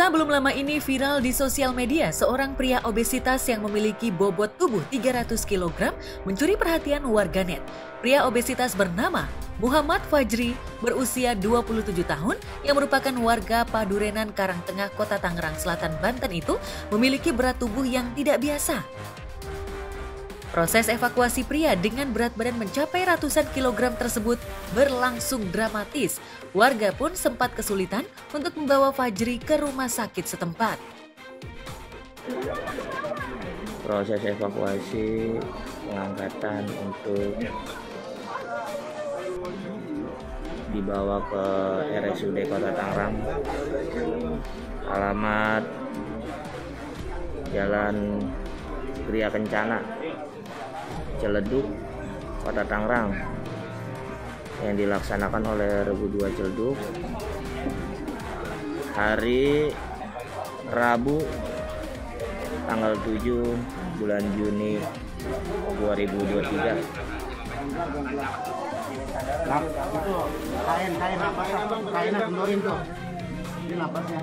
belum lama ini viral di sosial media, seorang pria obesitas yang memiliki bobot tubuh 300 kg mencuri perhatian warganet. Pria obesitas bernama Muhammad Fajri berusia 27 tahun yang merupakan warga Padurenan Karangtengah, Kota Tangerang Selatan, Banten itu memiliki berat tubuh yang tidak biasa. Proses evakuasi pria dengan berat badan mencapai ratusan kilogram tersebut berlangsung dramatis. Warga pun sempat kesulitan untuk membawa Fajri ke rumah sakit setempat. Proses evakuasi pengangkatan untuk dibawa ke RSUD Kota Tangerang, alamat Jalan Gria Kencana, Ciledug, Kota Tangerang, yang dilaksanakan oleh Regu 2 Ciledug hari Rabu tanggal 7 bulan Juni 2023. Nah, itu kain napasnya, kainnya kendorin tuh. Ini napasnya.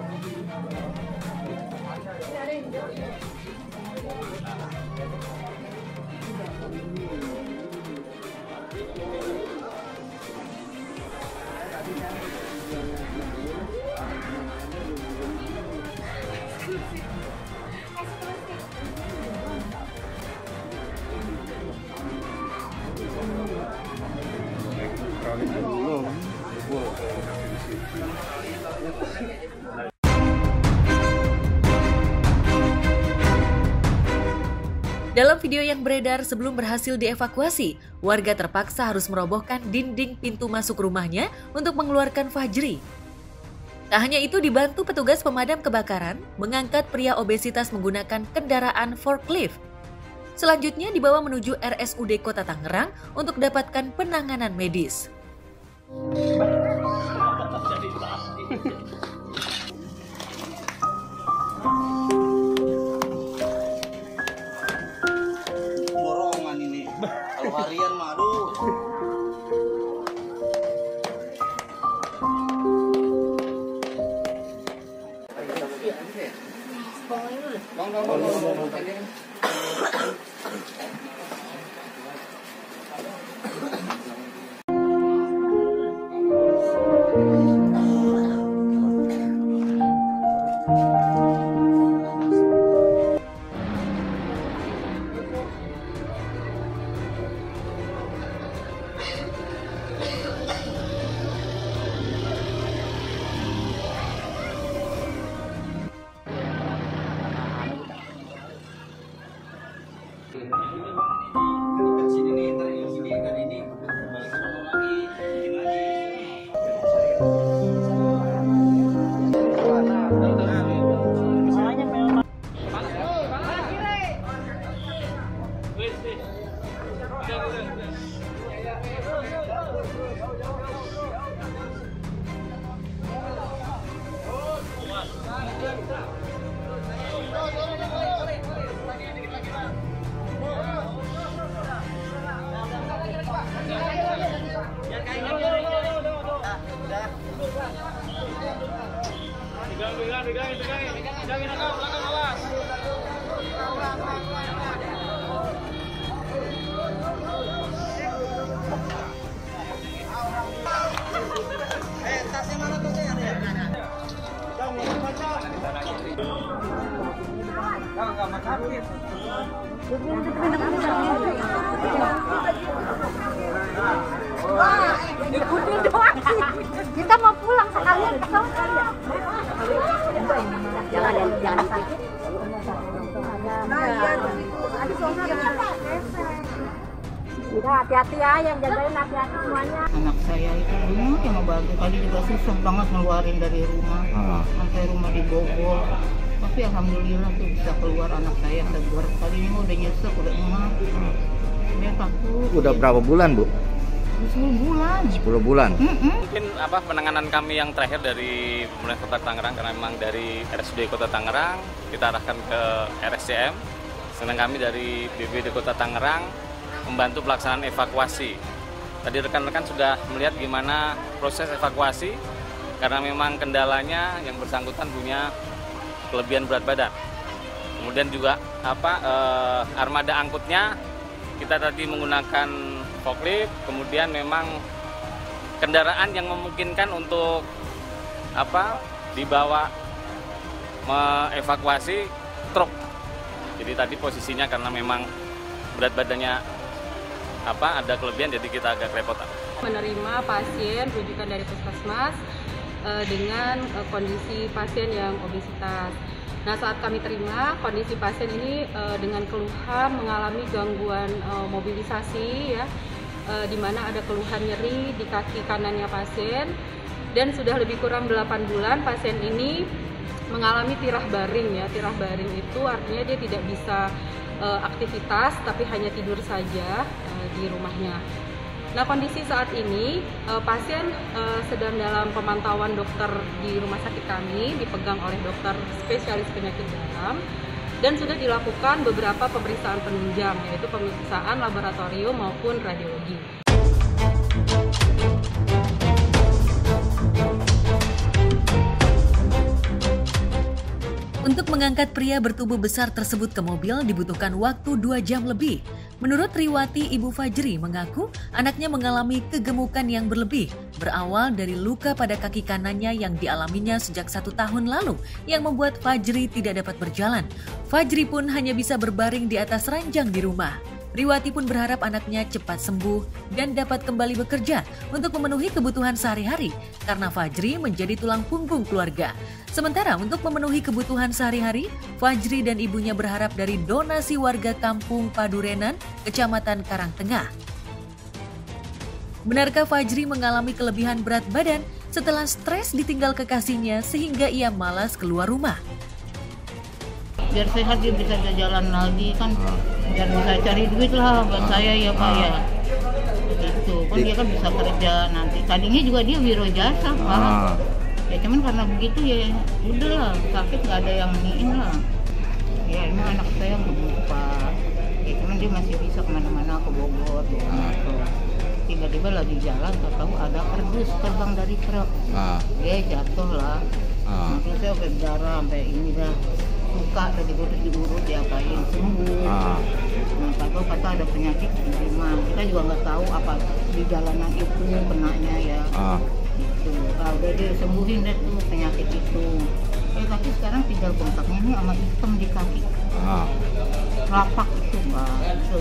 Dalam video yang beredar sebelum berhasil dievakuasi, warga terpaksa harus merobohkan dinding pintu masuk rumahnya untuk mengeluarkan Fajri. Tak hanya itu, dibantu petugas pemadam kebakaran mengangkat pria obesitas menggunakan kendaraan forklift. Selanjutnya dibawa menuju RSUD Kota Tangerang untuk dapatkan penanganan medis. Borongan ini. Kalau harian mah aduh. Pegangin akal, belakang awas. Tasnya mana tuh saya? Ikutin doang sih. Kita mau pulang sekalian ke sana. Jangan sakit. Kita hati-hati ya, yang jagain hati-hati semuanya. Anak saya itu rumah yang bantu, tadi juga susah banget ngeluarin dari rumah, sampai rumah dibobol. Tapi alhamdulillah tuh bisa keluar anak saya keluar. Tadinya udah nyesek, udah emak. Dia takut. Udah berapa bulan, Bu? 10 bulan. 10 bulan. Mungkin penanganan kami yang terakhir dari pemerintah Kota Tangerang, karena memang dari RSUD Kota Tangerang kita arahkan ke RSCM. Sedangkan kami dari BPBD Kota Tangerang membantu pelaksanaan evakuasi. Tadi rekan-rekan sudah melihat gimana proses evakuasi, karena memang kendalanya yang bersangkutan punya kelebihan berat badan. Kemudian juga armada angkutnya kita tadi menggunakan forklift, kemudian memang kendaraan yang memungkinkan untuk dibawa mengevakuasi truk. Jadi tadi posisinya karena memang berat badannya ada kelebihan, jadi kita agak repotan. Menerima pasien rujukan dari puskesmas dengan kondisi pasien yang obesitas. Nah, saat kami terima kondisi pasien ini dengan keluhan mengalami gangguan mobilisasi ya, di mana ada keluhan nyeri di kaki kanannya pasien, dan sudah lebih kurang 8 bulan pasien ini mengalami tirah baring ya. Tirah baring itu artinya dia tidak bisa aktivitas tapi hanya tidur saja di rumahnya. Nah, kondisi saat ini pasien sedang dalam pemantauan dokter di rumah sakit kami, dipegang oleh dokter spesialis penyakit dalam, dan sudah dilakukan beberapa pemeriksaan penunjang, yaitu pemeriksaan laboratorium maupun radiologi. Untuk mengangkat pria bertubuh besar tersebut ke mobil dibutuhkan waktu 2 jam lebih. Menurut Riwati, Ibu Fajri mengaku anaknya mengalami kegemukan yang berlebih, berawal dari luka pada kaki kanannya yang dialaminya sejak 1 tahun lalu, yang membuat Fajri tidak dapat berjalan. Fajri pun hanya bisa berbaring di atas ranjang di rumah. Riwati pun berharap anaknya cepat sembuh dan dapat kembali bekerja untuk memenuhi kebutuhan sehari-hari, karena Fajri menjadi tulang punggung keluarga. Sementara untuk memenuhi kebutuhan sehari-hari, Fajri dan ibunya berharap dari donasi warga kampung Padurenan, Kecamatan Karangtengah. Benarkah Fajri mengalami kelebihan berat badan setelah stres ditinggal kekasihnya sehingga ia malas keluar rumah? Biar sehat dia bisa jalan lagi kan, biar bisa cari duit lah buat saya ya Pak ya. Gitu kan dia kan bisa kerja nanti. Tadinya juga dia biro jasa Pak. Ya cuman karena begitu ya udahlah, sakit nggak ada yang iniin lah. Ya emang anak saya gemuk Pak. Ya cuman dia masih bisa kemana-mana, ke Bogor gitu. Tiba-tiba lagi jalan tahu ada kardus terbang dari truk. Dia jatuh lah. Terus saya sampai berdarah sampai ini dah. Luka tadi diurut diapain sembuh. Nah, kata ada penyakit terima. Kita juga nggak tahu apa di jalanan itu kenanya ya. Gitu. Udah dia sembuhin deh tuh penyakit itu. Tapi sekarang tinggal bengkaknya ini sama hitam di kaki. Lapak itu Pak. Gitu.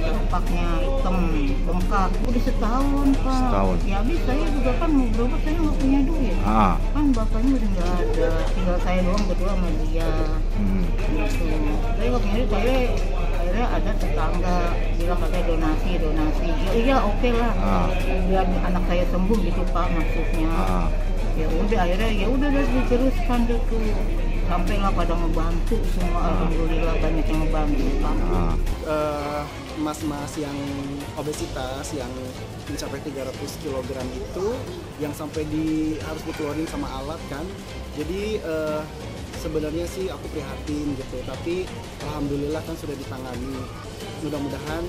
Lapaknya hitam, bengkak. Udah setahun Pak. Ya habis saya juga kan mau berobat, saya nggak punya duit. Kan bapaknya udah nggak ada, tinggal saya doang berdua sama dia. Gitu. Saya nggak punya duit, saya akhirnya ada tetangga bilang katanya donasi. Ya iya oke lah. Biar anak saya sembuh gitu Pak maksudnya. Ya udah akhirnya ya udah diteruskan deh tuh. Sampailah pada ngebantu semua, alhamdulillah banyak yang ngebantu Pak. Mas-mas yang obesitas yang mencapai 300 kg itu yang sampai harus dikeluarin sama alat kan. Jadi sebenarnya sih aku prihatin gitu, tapi alhamdulillah kan sudah ditangani. Mudah-mudahan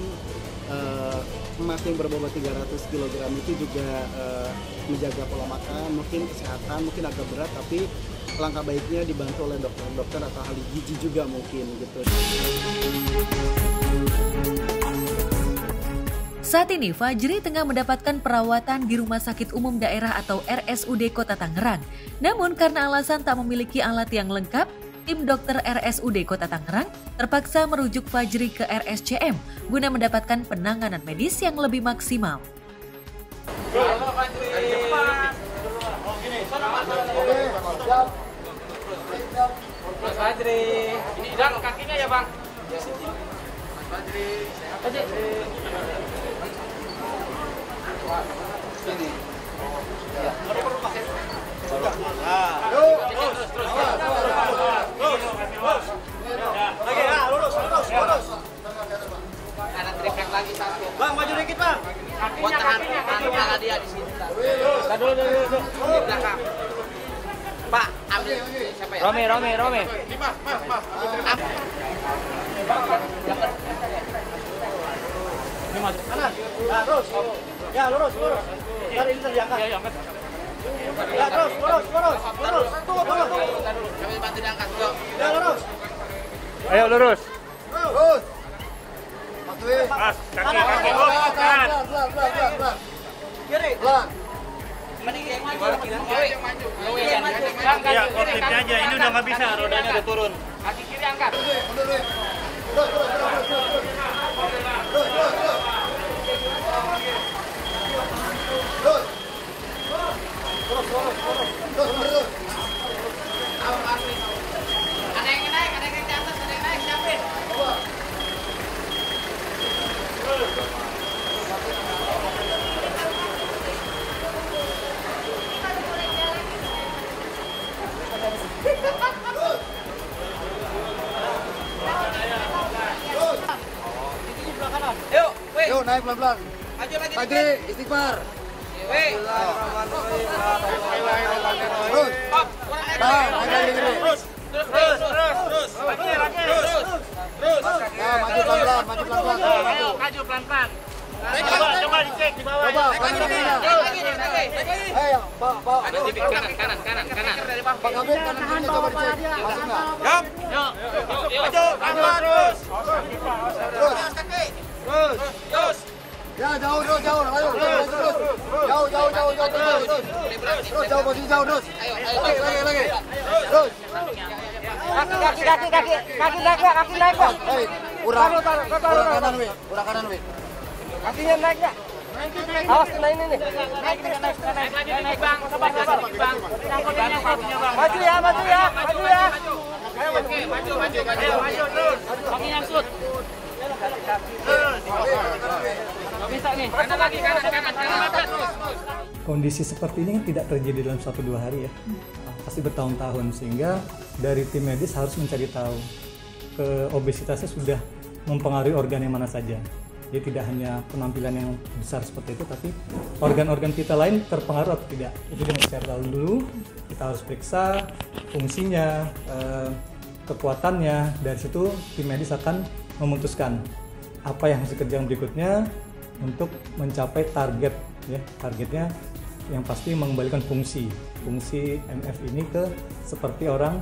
emas yang berbobot 300 kg itu juga menjaga pola makan, mungkin kesehatan, mungkin agak berat, tapi langkah baiknya dibantu oleh dokter-dokter atau ahli gizi juga mungkin gitu. Saat ini Fajri tengah mendapatkan perawatan di Rumah Sakit Umum Daerah atau RSUD Kota Tangerang. Namun karena alasan tak memiliki alat yang lengkap, tim dokter RSUD Kota Tangerang terpaksa merujuk Fajri ke RSCM guna mendapatkan penanganan medis yang lebih maksimal. Mas Fajri, ini dan kakinya ya Bang? Mas Fajri, sehat aja. Sini. Ya. Lurus. Ada tripek lagi satu. Bang, maju dikit Bang. Buat tahan kepala dia di sini. Dulu. Di belakang. Pak, ambil siapa ya? Romi. Mas. Ini masuk. Kanan. Nah, terus. Ya, lurus. Dari ini terjangkau. Ya, angkat. Ya, terus, lurus. Tunggu. Ayo lurus. Lurus. Masukin. Mas, kaki. Kanan. Kiri. Pelan. Ya, forklifnya aja. Ini udah nggak bisa, rodanya udah turun. Kaki kiri angkat. Ada yang naik di atas, ada yang naik, siapin. Yuk, naik pelan-pelan. Maju lagi. Lagi, istighfar. Weh. Terus. Tahan, naik lagi. Terus. Ya, maju pelan-pelan, maju pelan-pelan. Maju pelan-pelan. Coba dicek di bawah. Coba, lagi. Ayo, bawa. Kanan. Pak Kabin, kanan kirinya coba dicek. Masuk nggak? Yuk. Terus. Ya, jauh. Ayo, terus. Terus, jauh posisi jauh, terus. Lagi. Terus. Kaki naik, Bang. Hei, kurang kanan, Wi. Kakinya naik enggak? Awas kena ini nih. Naik, Bang. Sabar, Bang. Maju ya. Oke, maju terus. Kaki nyangkut. Bisa nih. Kanan lagi, kanan terus. Kondisi seperti ini tidak terjadi dalam 1-2 hari ya, pasti bertahun-tahun, sehingga dari tim medis harus mencari tahu obesitasnya sudah mempengaruhi organ yang mana saja. Jadi tidak hanya penampilan yang besar seperti itu, tapi organ-organ kita lain terpengaruh atau tidak. Itu yang saya tahu dulu, kita harus periksa fungsinya, kekuatannya. Dari situ tim medis akan memutuskan apa yang harus dikerjakan berikutnya untuk mencapai target ya. Targetnya yang pasti mengembalikan fungsi MF ini ke seperti orang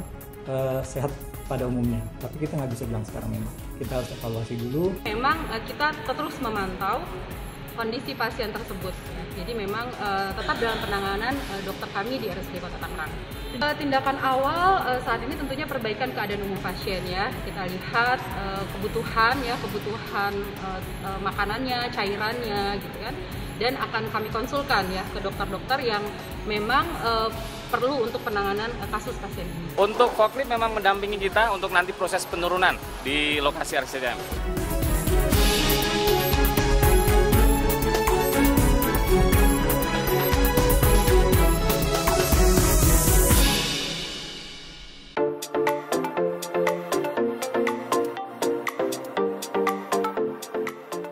sehat pada umumnya. Tapi kita nggak bisa bilang sekarang, memang kita harus evaluasi dulu. Memang kita terus memantau kondisi pasien tersebut. Jadi memang tetap dalam penanganan dokter kami di RSUD Kota Tangerang. Tindakan awal saat ini tentunya perbaikan keadaan umum pasien ya. Kita lihat kebutuhan makanannya, cairannya gitu kan. Dan akan kami konsulkan ya ke dokter-dokter yang memang perlu untuk penanganan kasus pasien ini. Untuk forklift memang mendampingi kita untuk nanti proses penurunan di lokasi RSCM.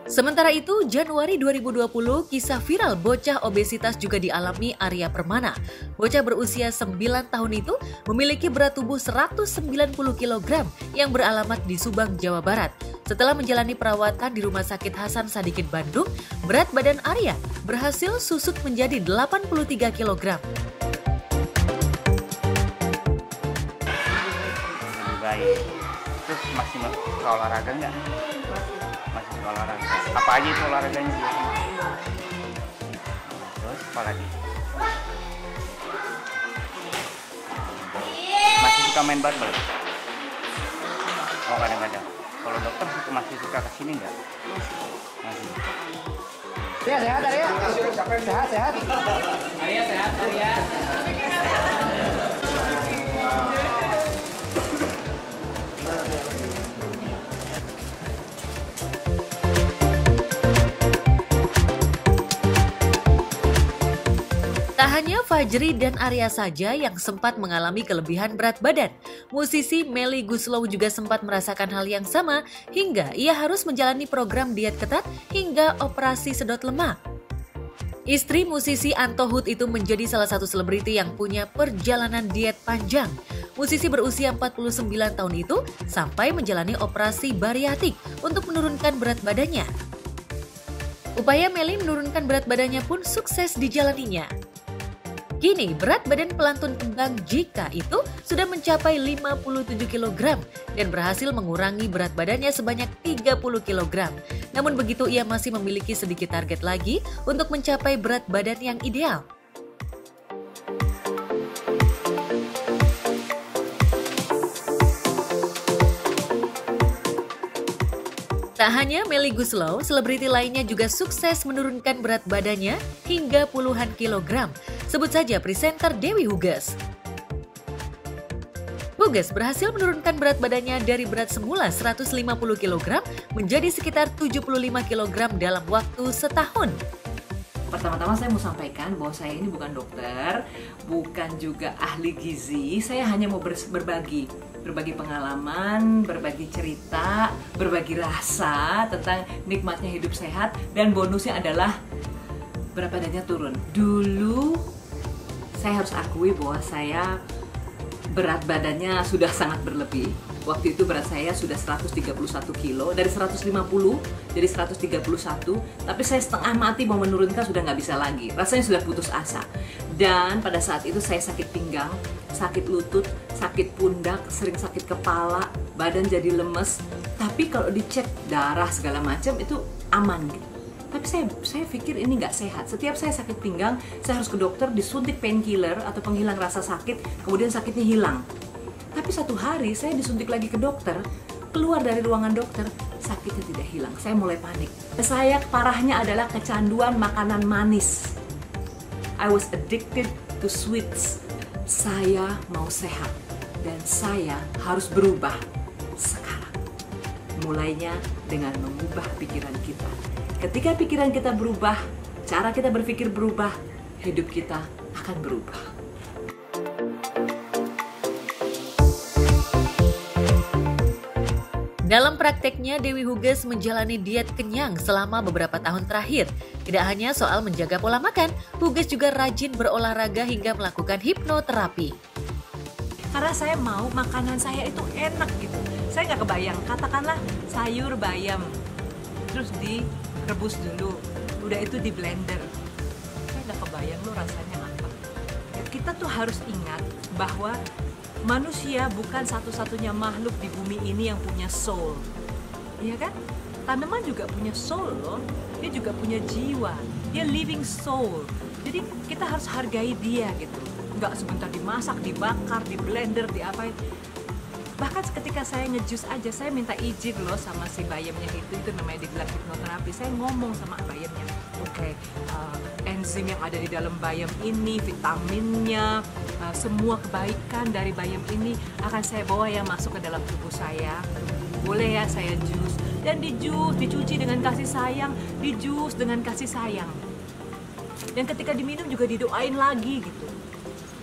Sementara itu, Januari 2020, kisah viral bocah obesitas juga dialami Arya Permana. Bocah berusia 9 tahun itu memiliki berat tubuh 190 kg yang beralamat di Subang, Jawa Barat. Setelah menjalani perawatan di Rumah Sakit Hasan Sadikin, Bandung, berat badan Arya berhasil susut menjadi 83 kg. Lebih baik. Terus masih olahraga nggak? Masih olahraga. Apa aja itu olahraganya biasanya? Terus apa lagi? Masih suka main barbel? Oh, kadang-kadang. Kalau dokter masih suka kesini nggak? Masih. Sehat, Arya. Sehat. Arya sehat, Arya. Tak hanya Fajri dan Arya saja yang sempat mengalami kelebihan berat badan. Musisi Melly Guslow juga sempat merasakan hal yang sama hingga ia harus menjalani program diet ketat hingga operasi sedot lemak. Istri musisi Anto Hood itu menjadi salah satu selebriti yang punya perjalanan diet panjang. Musisi berusia 49 tahun itu sampai menjalani operasi bariatik untuk menurunkan berat badannya. Upaya Melly menurunkan berat badannya pun sukses dijalaninya. Kini berat badan pelantun kembang Jika itu sudah mencapai 57 kg dan berhasil mengurangi berat badannya sebanyak 30 kg. Namun begitu ia masih memiliki sedikit target lagi untuk mencapai berat badan yang ideal. Tak hanya Melly Goeslaw, selebriti lainnya juga sukses menurunkan berat badannya hingga puluhan kilogram. Sebut saja presenter Dewi Huges. Huges berhasil menurunkan berat badannya dari berat semula 150 kg menjadi sekitar 75 kg dalam waktu setahun. Pertama-tama saya mau sampaikan bahwa saya ini bukan dokter, bukan juga ahli gizi. Saya hanya mau berbagi pengalaman, berbagi cerita, berbagi rasa tentang nikmatnya hidup sehat, dan bonusnya adalah berat badannya turun. Dulu saya harus akui bahwa saya berat badannya sudah sangat berlebih. Waktu itu berat saya sudah 131 kilo, dari 150 jadi 131, tapi saya setengah mati mau menurunkan sudah nggak bisa lagi. Rasanya sudah putus asa. Dan pada saat itu saya sakit pinggang, sakit lutut, sakit pundak, sering sakit kepala, badan jadi lemes. Tapi kalau dicek darah segala macam itu aman gitu. Tapi saya pikir ini nggak sehat. Setiap saya sakit pinggang, saya harus ke dokter, disuntik painkiller atau penghilang rasa sakit, kemudian sakitnya hilang. Tapi satu hari saya disuntik lagi ke dokter, keluar dari ruangan dokter, sakitnya tidak hilang. Saya mulai panik. Saya parahnya adalah kecanduan makanan manis. I was addicted to sweets. Saya mau sehat dan saya harus berubah sekarang. Mulainya dengan mengubah pikiran kita. Ketika pikiran kita berubah, cara kita berpikir berubah, hidup kita akan berubah. Dalam prakteknya, Dewi Huges menjalani diet kenyang selama beberapa tahun terakhir. Tidak hanya soal menjaga pola makan, Huges juga rajin berolahraga hingga melakukan hipnoterapi. Karena saya mau makanan saya itu enak gitu. Saya nggak kebayang, katakanlah sayur bayam, terus direbus dulu, udah itu di blender. Saya nggak kebayang loh rasanya apa. Kita tuh harus ingat bahwa manusia bukan satu-satunya makhluk di bumi ini yang punya soul, iya kan? Tanaman juga punya soul loh, dia juga punya jiwa, dia living soul. Jadi kita harus hargai dia gitu, nggak sebentar dimasak, dibakar, di blender, diapain. Bahkan ketika saya ngejus aja, saya minta izin loh sama si bayamnya itu namanya digelar hipnoterapi. Saya ngomong sama bayamnya, oke, enzim yang ada di dalam bayam ini, vitaminnya, semua kebaikan dari bayam ini akan saya bawa ya masuk ke dalam tubuh saya. Boleh ya saya jus, dan dicuci dengan kasih sayang, dijus dengan kasih sayang. Dan ketika diminum juga didoain lagi gitu.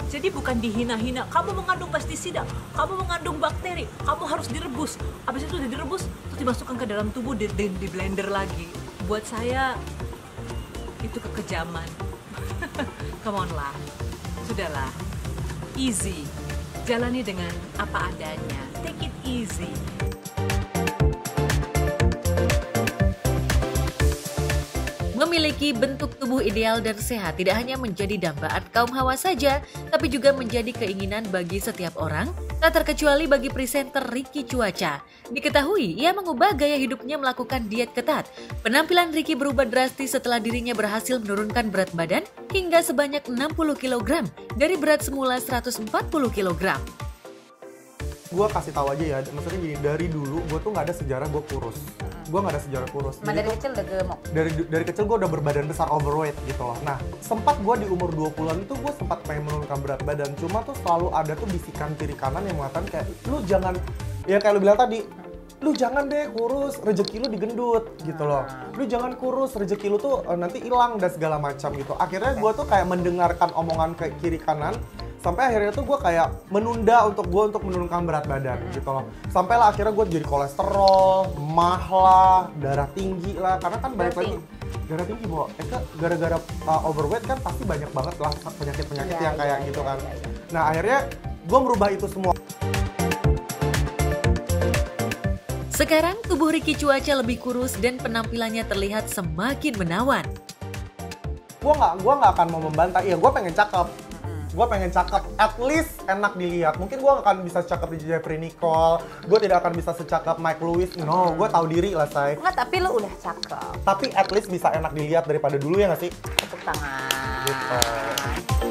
Jadi bukan dihina-hina, kamu mengandung pestisida, kamu mengandung bakteri, kamu harus direbus. Habis itu direbus, terus dimasukkan ke dalam tubuh, di blender lagi. Buat saya, itu kekejaman. Come on lah, sudahlah, easy. Jalani dengan apa adanya, take it easy. Memiliki bentuk tubuh ideal dan sehat tidak hanya menjadi dambaan kaum hawa saja, tapi juga menjadi keinginan bagi setiap orang, tak terkecuali bagi presenter Ricky Cuaca. Diketahui, ia mengubah gaya hidupnya melakukan diet ketat. Penampilan Ricky berubah drastis setelah dirinya berhasil menurunkan berat badan hingga sebanyak 60 kg dari berat semula 140 kg. Gue kasih tahu aja ya, maksudnya gini, dari dulu gue tuh nggak ada sejarah gue kurus. Gue nggak ada sejarah kurus. Dari kecil udah gemuk? Dari kecil gue udah berbadan besar, overweight gitu loh. Nah, sempat gue di umur 20-an itu gue sempat pengen menurunkan berat badan. Cuma tuh selalu ada tuh bisikan kiri kanan yang mengatakan kayak, lu jangan, ya kayak lu bilang tadi, lu jangan deh kurus, rezeki lu digendut gitu loh. Lu jangan kurus, rezeki lu tuh nanti hilang dan segala macam gitu. Akhirnya gue tuh kayak mendengarkan omongan kayak kiri kanan, sampai akhirnya tuh gue kayak menunda untuk menurunkan berat badan gitu loh. Sampailah akhirnya gue jadi kolesterol, mah lah, darah tinggi lah. Karena kan balik lagi, darah tinggi Bo, gara-gara overweight kan pasti banyak banget lah penyakit-penyakit yang kayak gitu kan. Nah akhirnya gue merubah itu semua. Sekarang tubuh Ricky Cuaca lebih kurus dan penampilannya terlihat semakin menawan. Gue nggak akan mau membantah, iya gue pengen cakep. gue pengen cakep, at least enak dilihat. Mungkin gue gak akan bisa cakep di Jeffrey Nicole, gue tidak akan bisa secakep Mike Lewis. No, gue tahu diri lah, say. Enggak, tapi lu udah cakep. Tapi at least bisa enak dilihat daripada dulu ya nggak sih? Tepuk tangan. Gitu.